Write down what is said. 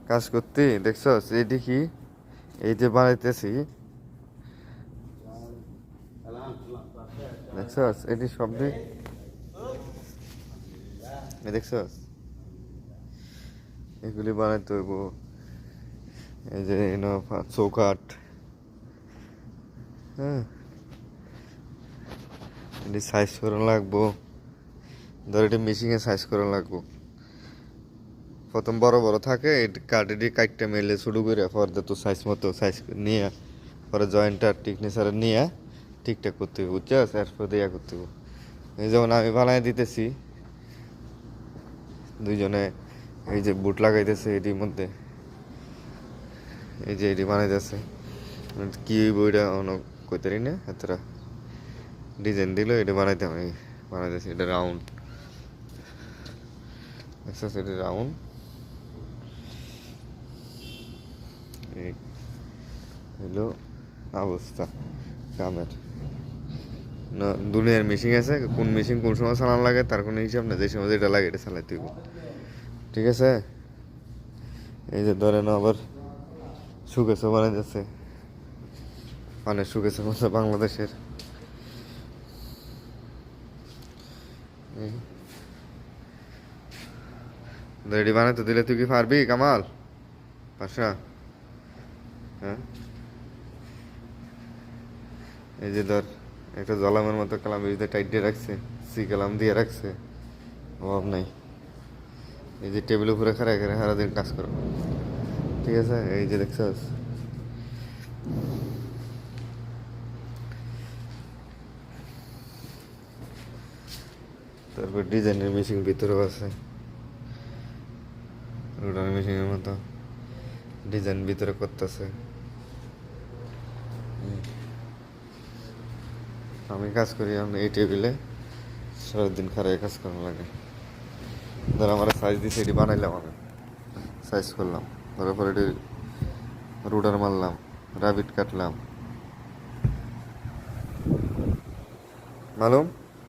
কাজ করতে দেখছস এইটি কি, এই যে বানাইতেছি দেখছস এটি শব্দে দেখছস এগুলি বানাইতে হইব। এই যে চৌকাঠ, হ্যাঁ এটি সাইজ করা লাগবো। ধর এটি মেশিনে সাইজ করা লাগবো। প্রথম বড় বড় থাকে এটি কাঠেটি কাটটা মেলে শুরু করে পরে তো সাইজ মতো সাইজ নিয়ে পরে জয়েন্টটা টিকনেসারে নিয়ে ঠিকঠাক করতে হবে, বুঝছস? এরপর দিয়া করতে হবে। এই যেমন আমি বানাই দিতেছি, দুইজনে এই যে বুট লাগাইতেছে এটির মধ্যে, এই যে এটি বানাইতেছে কি বইটা অনেক কইতারি না এতটা ডিজাইন দিল এটা বানাইতে আমি বানাইতেছি। এটা রাউন্ড দেখছস, এটা রাউন্ড। এই হলো অবস্থা কামের। না দুনিয়ার মেশিন আছে, কোন মেশিন কোন সময় চালান লাগে তার কোনো হিসাব না, যে সময় যেটা লাগে এটা চালাইতে হইব, ঠিক আছে? এই যে ধরেন আবার সুকেশও বানাই যাচ্ছে, অনেক সুকেশো মতো বাংলাদেশের। রেডি বানাইতে দিলে তুই কি পারবি কামাল? পাশা, হ্যাঁ এই যে ধর একটা জলামের মতো কালাম যদি টাইট দিয়ে রাখছে, সি কালাম দিয়ে রাখছে, অভাব নাই। এই যে টেবিল উপরে খাড়ায় খাড়ায় সারাদিন কাজ করো, ঠিক আছে? এই যে দেখছস তারপর ডিজাইনের মেশিন ভিতরেও আছে, রোডার মেশিনের মতো ডিজাইন ভিতরে করতেছে। আমি কাজ করি আমি এই টেবিলে, সারাদিন খারাপ কাজ করানো লাগে। ধর আমার সাইজ দিয়েছে এটি বানাইলাম, আমি সাইজ করলাম, তারপর পরে এটি রুডার মারলাম, রাবিট কাটলাম, মালুম